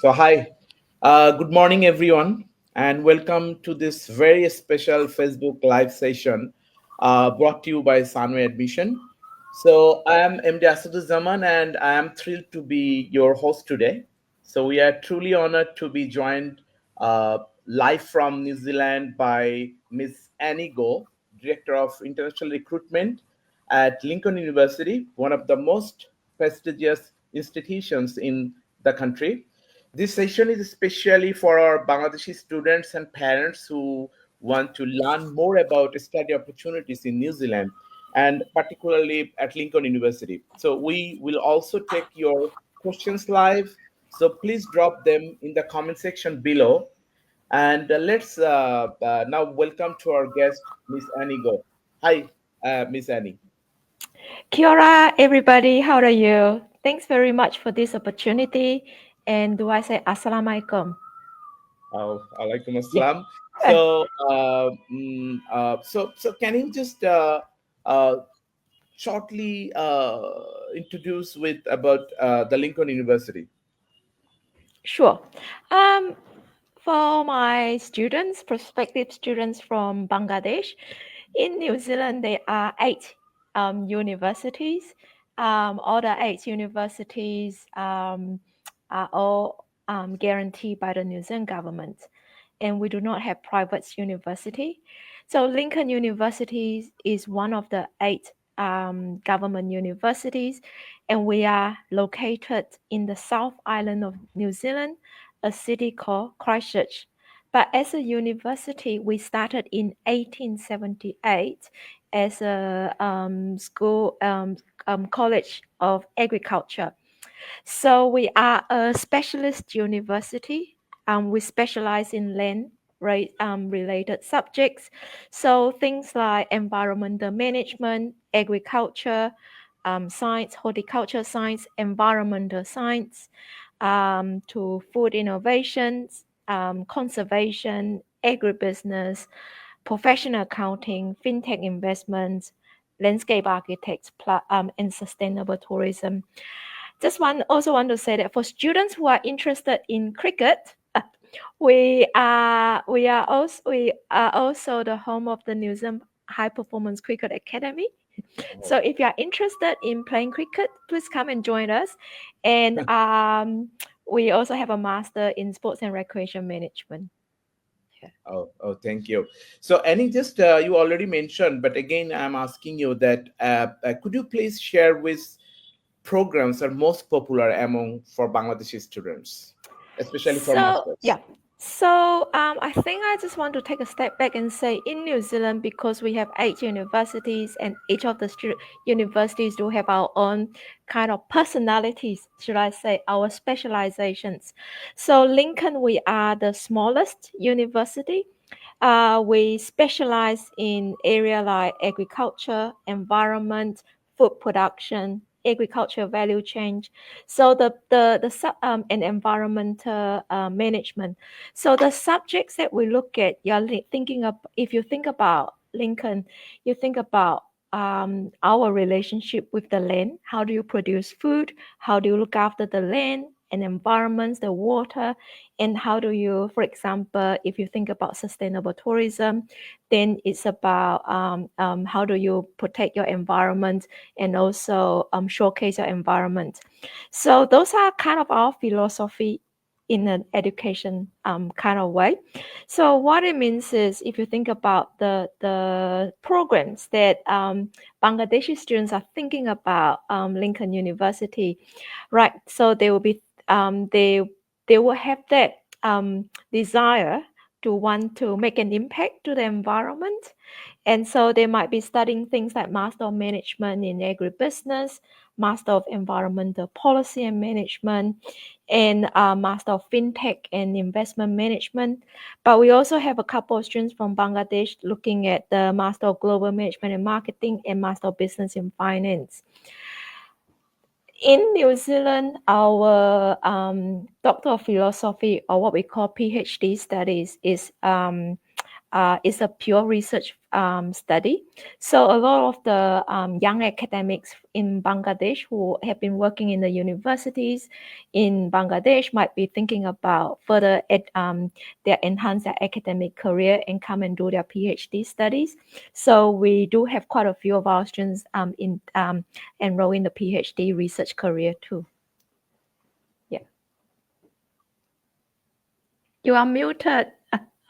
Hi, good morning, everyone, and welcome to this very special Facebook Live session brought to you by Sunway Admission. I am MD Asaduzaman, and I am thrilled to be your host today. We are truly honored to be joined uh, live from New Zealand by Miss Annie Go, Director of International Recruitment at Lincoln University, one of the most prestigious institutions in the country. This session is especially for our Bangladeshi students and parents who want to learn more about study opportunities in New Zealand and particularly at Lincoln University. We will also take your questions live. Please drop them in the comment section below. And let's now welcome to our guest, Miss Annie Go. Hi, Miss Annie. Kia ora, everybody. How are you? Thanks very much for this opportunity. And do I say Assalamualaikum? Alaikum Yeah. assalam. So can you just uh, shortly introduce with about the Lincoln University? Sure. Um, for my students, prospective students from Bangladesh, in New Zealand, there are eight universities. All the eight universities are all guaranteed by the New Zealand government, and we do not have private university. So Lincoln University is one of the eight government universities, and we are located in the South Island of New Zealand, a city called Christchurch. But as a university, we started in 1878 as a college of agriculture. So we are a specialist university. We specialize in land related subjects. So things like environmental management, agriculture, science, horticulture science, environmental science, to food innovations, conservation, agribusiness, professional accounting, fintech investments, landscape architects, and sustainable tourism. Also want to say that for students who are interested in cricket, we are also the home of the New Zealand High Performance Cricket Academy. So if you are interested in playing cricket, please come and join us. And we also have a master in sports and recreation management. Thank you. So Annie, just you already mentioned, but again, I'm asking you that could you please share which programs are most popular among for Bangladeshi students, especially for So masters? yeah. So I think I just want to take a step back and say in New Zealand, because we have eight universities and each of the universities do have our own kind of personalities, should I say, our specializations. So Lincoln, we are the smallest university. We specialize in area like agriculture, environment, food production, agriculture value chain. So and environmental management. So the subjects that we look at, thinking of, if you think about Lincoln, you think about our relationship with the land. How do you produce food? How do you look after the land and environments, the water? And how do you, for example, if you think about sustainable tourism, then it's about how do you protect your environment and also showcase your environment. So those are kind of our philosophy in an education kind of way. So what it means is, if you think about the programs that Bangladeshi students are thinking about Lincoln University, right? So they will be they will have that desire to want to make an impact to the environment. And so they might be studying things like Master of Management in Agribusiness, Master of Environmental Policy and Management, and Master of FinTech and Investment Management. But we also have a couple of students from Bangladesh looking at the Master of Global Management and Marketing and Master of Business in Finance. In New Zealand, our Doctor of Philosophy, or what we call PhD studies, is is a pure research study. So a lot of the young academics in Bangladesh who have been working in the universities in Bangladesh might be thinking about further their enhance their academic career and come and do their PhD studies. So we do have quite a few of our students in enroll in the PhD research career too. Yeah, you are muted.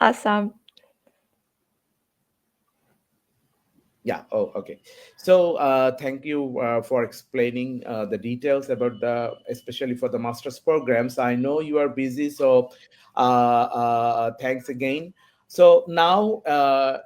Awesome. Yeah. Oh, okay. So, thank you for explaining the details about especially for the master's programs. I know you are busy, so thanks again. So now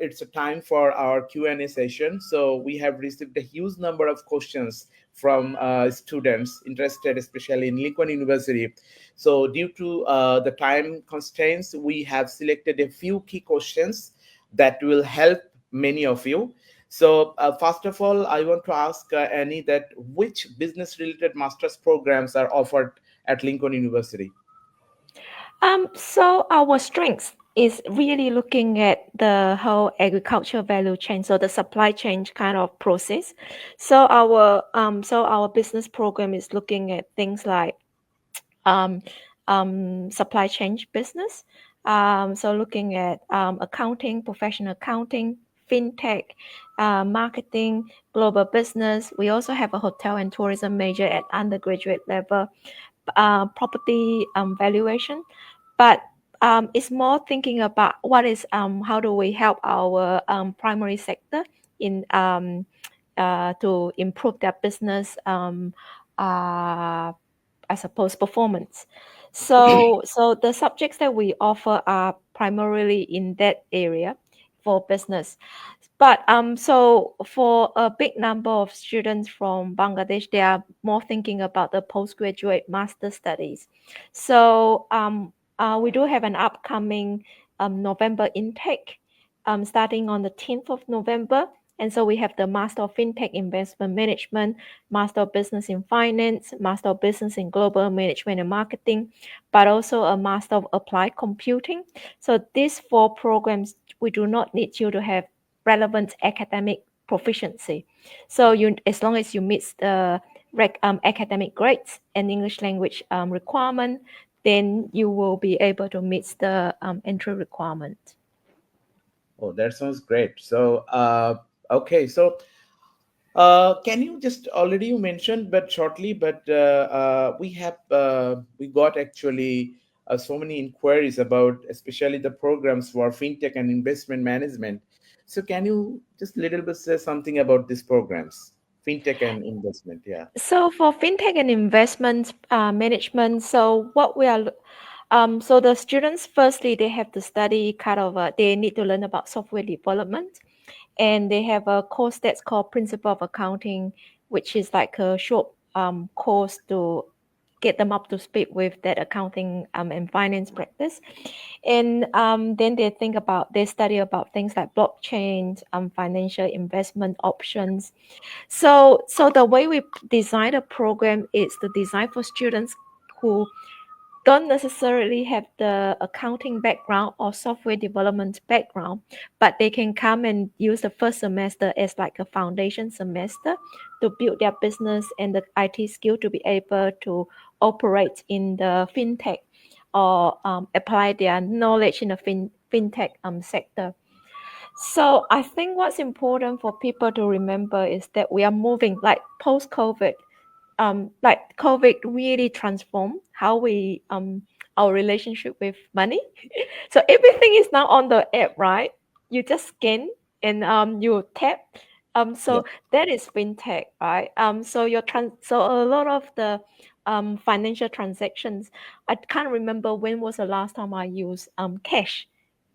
it's a time for our Q&A session. So we have received a huge number of questions from students interested, especially in Lincoln University. So due to the time constraints, we have selected a few key questions that will help many of you. So, first of all, I want to ask Annie that which business-related master's programs are offered at Lincoln University? So our strength is really looking at the whole agriculture value chain, so the supply chain kind of process. So our business program is looking at things like um, supply chain business. So looking at accounting, professional accounting, fintech, marketing, global business. We also have a hotel and tourism major at undergraduate level, property valuation, but it's more thinking about what is how do we help our primary sector in to improve their business I suppose performance. So the subjects that we offer are primarily in that area for business. But so for a big number of students from Bangladesh, they are more thinking about the postgraduate master studies. So we do have an upcoming November intake starting on the 10th of November. And so we have the Master of FinTech Investment Management, Master of Business in Finance, Master of Business in Global Management and Marketing, but also a Master of Applied Computing. So these four programs, we do not need you to have relevant academic proficiency. So you, as long as you meet the academic grades and English language requirement, then you will be able to meet the entry requirement. Oh, that sounds great. So, okay. So, can you just already you mentioned, but shortly, but we got actually so many inquiries about, especially the programs for fintech and investment management. So, can you just little bit say something about these programs, fintech and investment? Yeah. So for fintech and investment management, so what we are so the students firstly they have to study kind of they need to learn about software development, and they have a course that's called Principle of Accounting, which is like a short course to get them up to speed with that accounting and finance practice. And then they study about things like blockchain, financial investment options. So the way we design a program is to design for students who don't necessarily have the accounting background or software development background, but they can come and use the first semester as like a foundation semester to build their business and the IT skill to be able to operate in the fintech or apply their knowledge in the fintech sector. So I think what's important for people to remember is that we are moving like post COVID. Like COVID really transformed how we our relationship with money. So everything is now on the app, right? You just scan and you tap. Yeah. So that is fintech, right? So so a lot of the financial transactions. I can't remember when was the last time I used cash.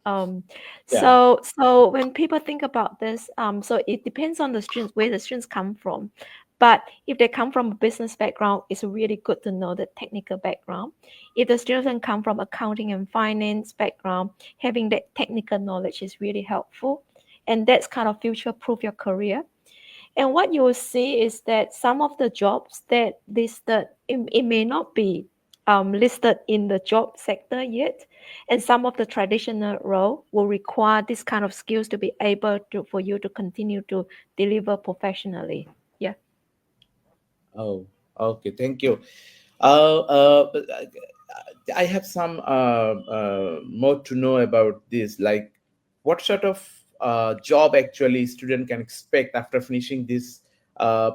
Um, Yeah. so when people think about this, so it depends on the students where the students come from. But if they come from a business background, it's really good to know the technical background. If the students come from accounting and finance background, having that technical knowledge is really helpful. And that's kind of future proof your career. And what you will see is that some of the jobs that listed, it may not be listed in the job sector yet, and some of the traditional role will require this kind of skills to be able to for you to continue to deliver professionally. Yeah. Oh, okay. Thank you. But I have some more to know about this. Like, what sort of job actually student can expect after finishing this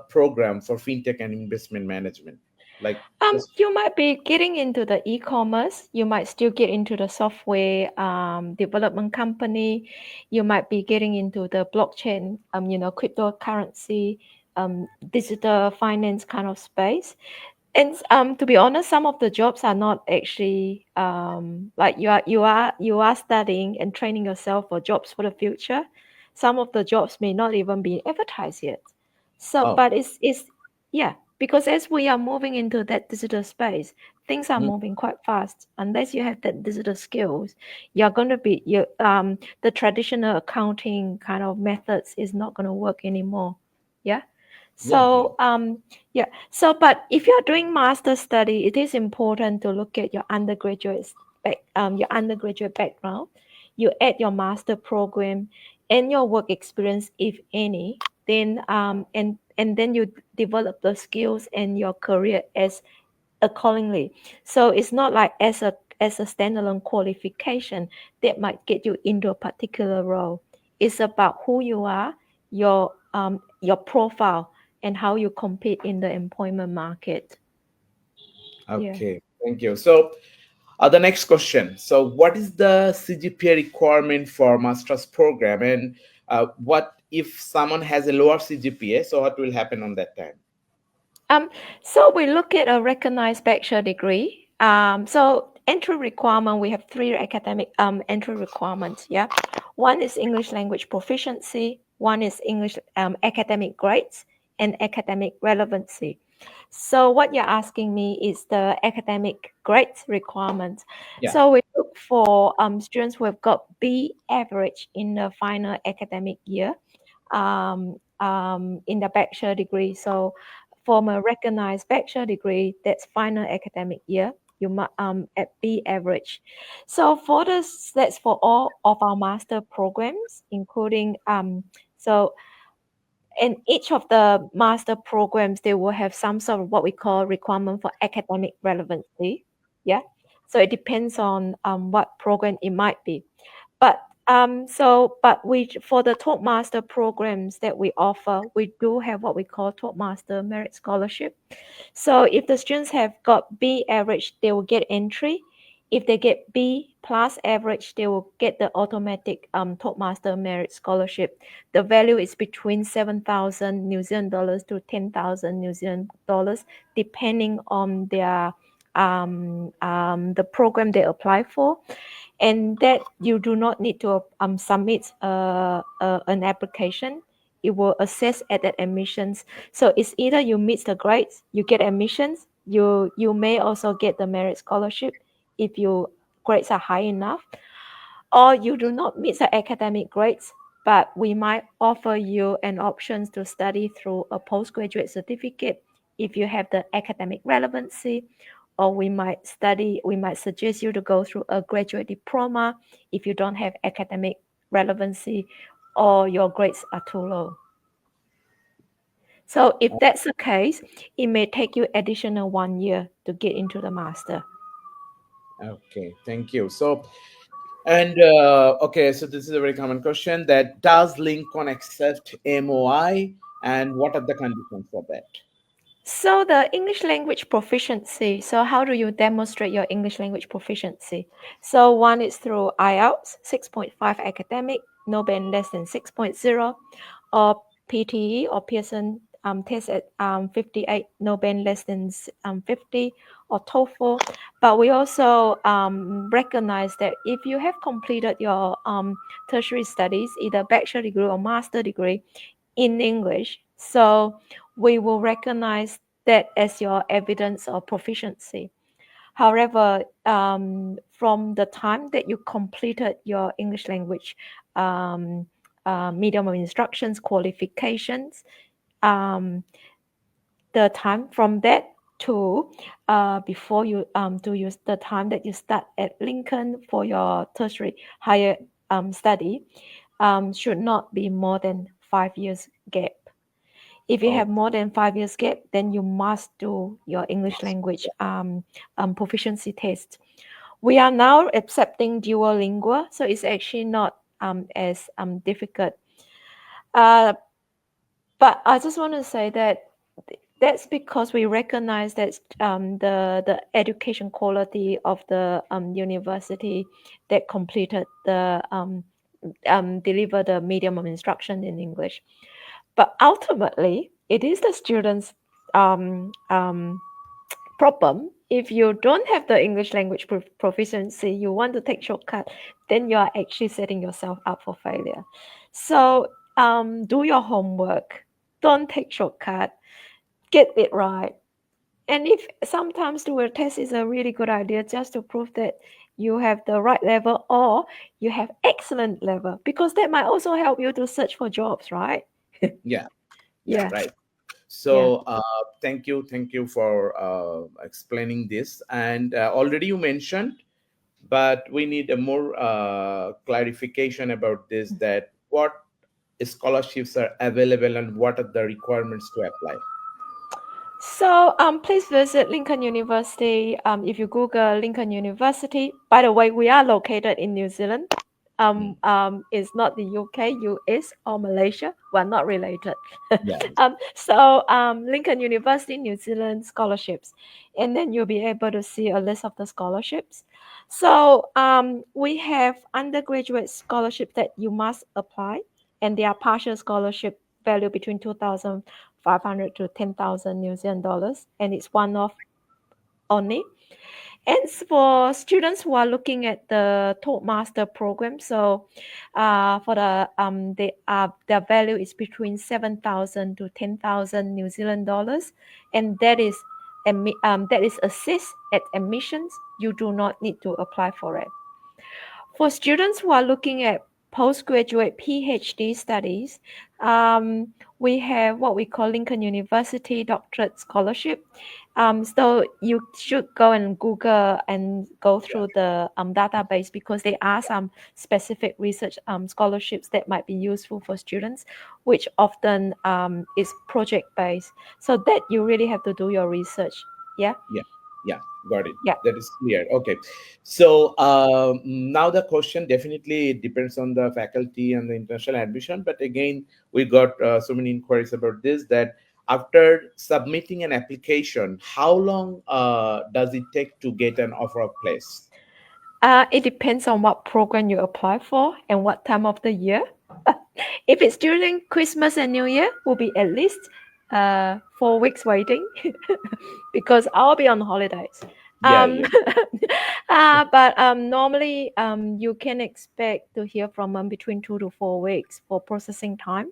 program for fintech and investment management? Like, just You might be getting into the e-commerce. You might still get into the software development company. You might be getting into the blockchain, cryptocurrency, digital finance kind of space. And to be honest, some of the jobs are not actually like you are studying and training yourself for jobs for the future. Some of the jobs may not even be advertised yet. So, oh, but it's yeah, because as we are moving into that digital space, things are mhm. moving quite fast. Unless you have that digital skills, you're going to be the traditional accounting kind of methods is not going to work anymore. Yeah. Yeah, yeah, So yeah. So, but if you're doing master study, it is important to look at your undergraduate background. You add your master program and your work experience, if any. Then and then you develop the skills and your career as accordingly. So it's not like as a standalone qualification that might get you into a particular role. It's about who you are, your profile, and how you compete in the employment market. Yeah. okay. Thank you. So, the next question. So, what is the CGPA requirement for master's program, and what if someone has a lower CGPA? So, what will happen on that time? Um, so we look at a recognized bachelor degree. So entry requirement, we have three academic entry requirements. Yeah, one is English language proficiency, one is English academic grades, and academic relevancy. So what you're asking me is the academic grades requirements. Yeah. So we look for students who have got B average in the final academic year in the bachelor degree. So from a recognized bachelor degree, that's final academic year, you must at B average. So for this, that's for all of our master programs, including so in each of the master programs, they will have some sort of what we call requirement for academic relevancy. Yeah. So it depends on what program it might be. But we for the top master programs that we offer, we do have what we call top master merit scholarship. So if the students have got B average, they will get entry. If they get B plus average, they will get the automatic top master merit scholarship. The value is between 7,000 New Zealand dollars to 10,000 New Zealand dollars, depending on the program they apply for, and that you do not need to submit an application. It will assess at that admissions. So it's either you meet the grades, you get admissions. You may also get the merit scholarship if your grades are high enough, or you do not meet the academic grades, but we might offer you an option to study through a postgraduate certificate if you have the academic relevancy, or we might suggest you to go through a graduate diploma if you don't have academic relevancy or your grades are too low. So if that's the case, it may take you additional 1 year to get into the master. Okay. Thank you. So, and okay, so this is a very common question: that does Lincoln accept MOI, and what are the conditions for that? So the English language proficiency. So how do you demonstrate your English language proficiency? So one is through IELTS 6.5 academic, no band less than 6.0, or PTE or Pearson test at 58, no band less than 50, or TOEFL. But we also recognize that if you have completed your tertiary studies, either bachelor degree or master degree in English, so we will recognize that as your evidence of proficiency. However, from the time that you completed your English language medium of instructions qualifications, um, the time from that to before you do use the time that you start at Lincoln for your tertiary higher study should not be more than 5 years gap. If you have Oh, more than 5 years gap, then you must do your English must. language proficiency test. We are now accepting Duolingo, so it's actually not as difficult. Uh, but I just want to say that that's because we recognize that the education quality of the university that completed the deliver the medium of instruction in English. But ultimately, it is the students' problem. If you don't have the English language proficiency, you want to take shortcut, then you are actually setting yourself up for failure. So do your homework. Don't take shortcut. Get it right. And if sometimes do a test is a really good idea just to prove that you have the right level or you have excellent level, because that might also help you to search for jobs, right? Yeah, yeah, Yeah, right. yeah. So, thank you for explaining this. And already you mentioned, but we need a more clarification about this. That what scholarships are available and what are the requirements to apply? So please visit Lincoln University. If you Google Lincoln University, by the way, we are located in New Zealand. Mm. It's not the UK, US, or Malaysia. We're not related. Yeah, Lincoln University, New Zealand scholarships, and then you'll be able to see a list of the scholarships. So we have undergraduate scholarships that you must apply, and they are partial scholarship value between 2,500 to 10,000 New Zealand dollars, and it's one off only. And for students who are looking at the Toastmaster program, so for their value is between 7,000 to 10,000 New Zealand dollars, and that is assist at admissions. You do not need to apply for it. For students who are looking at postgraduate PhD studies, we have what we call Lincoln University Doctorate Scholarship. So you should go and Google and go yeah, through the database, because there are some specific research scholarships that might be useful for students, which often is project based. So that you really have to do your research. Yeah, yeah, yeah. Got it. yeah. That is clear. Okay. So now the question definitely depends on the faculty and the international admission. But again, we got so many inquiries about this, that after submitting an application, how long does it take to get an offer of place? It depends on what program you apply for and what time of the year. If it's during Christmas and New Year, will be at least 4 weeks waiting, because I'll be on holidays. Yeah, Um, yeah, but normally you can expect to hear from them between 2 to 4 weeks for processing time,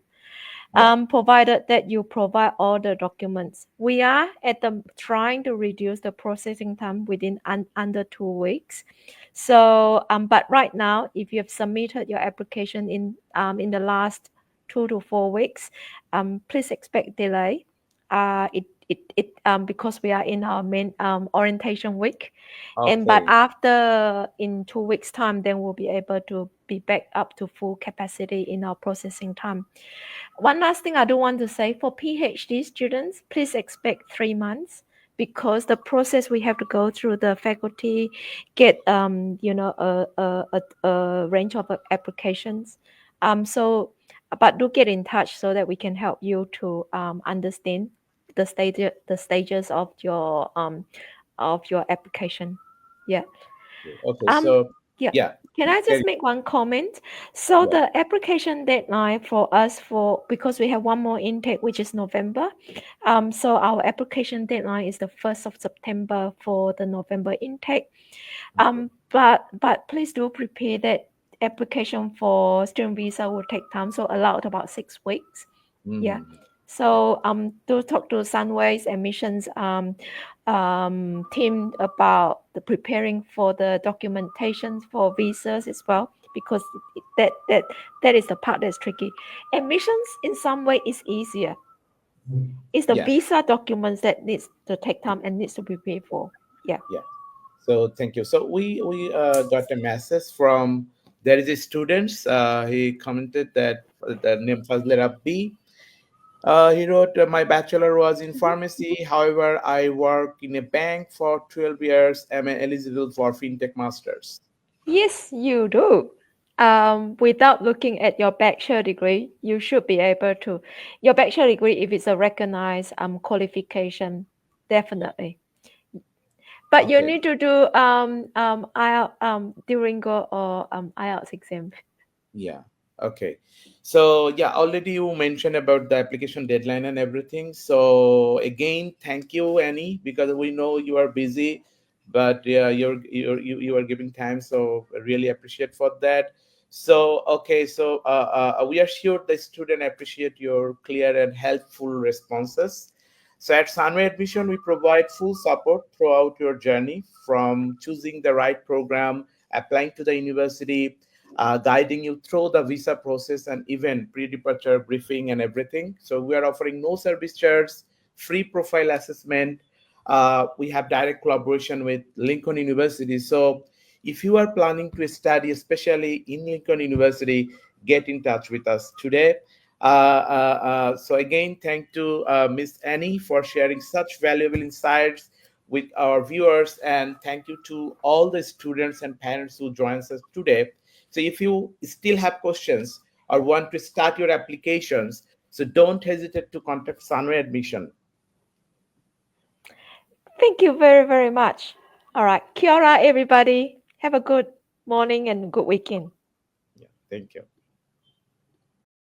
yeah, provided that you provide all the documents. We are at the trying to reduce the processing time within under 2 weeks. So, but right now, if you have submitted your application in the last 2 to 4 weeks, please expect delay. Because we are in our main orientation week, and but okay. after in 2 weeks time, then we'll be able to be back up to full capacity in our processing time. One last thing I do want to say, for PhD students, please expect 3 months, because the process we have to go through, the faculty get a range of applications. But do get in touch so that we can help you to understand the stages of your application. Yeah. Okay. Um, So, yeah. yeah, Can I just carry. make one comment? So Yeah. the application deadline for us, for because we have one more intake, which is November. So our application deadline is the 1st of September for the November intake. Okay. But please do prepare that application for student visa will take time, so allowed about 6 weeks. Yeah. Mhm. So do talk to Sunway's admissions team about the preparing for the documentations for visas as well, because that that that is the part that's tricky. Admissions in some way is easier. It's the Yeah, visa documents that needs to take time and needs to be paid for. Yeah. yeah. So thank you. So we got a message from, there is a student. He commented that the name first letter B. He wrote, my bachelor was in Mhm. pharmacy. However, I work in a bank for 12 years. Am I eligible for fintech masters? Yes, you do. Without looking at your bachelor degree, you should be able to. Your bachelor degree, if it's a recognized qualification, definitely. But you Okay. need to do IELTS Duolingo or IELTS exam. Yeah. Okay. So yeah, already you mentioned about the application deadline and everything. So again, thank you, Annie, because we know you are busy, but yeah, you are giving time. So I really appreciate for that. So okay, so we are sure the student appreciate your clear and helpful responses. So at Sunway Admission, we provide full support throughout your journey, from choosing the right program, applying to the university, guiding you through the visa process, and even pre-departure briefing and everything. So we are offering no service charge, free profile assessment. We have direct collaboration with Lincoln University. So if you are planning to study, especially in Lincoln University, get in touch with us today. So again, thank to Miss Annie for sharing such valuable insights with our viewers, and thank you to all the students and parents who joins us today. So if you still have questions or want to start your applications, so don't hesitate to contact Sunway Admission. Thank you very, very much. All right. Kia ora, everybody. Have a good morning and good weekend. Yeah, thank you.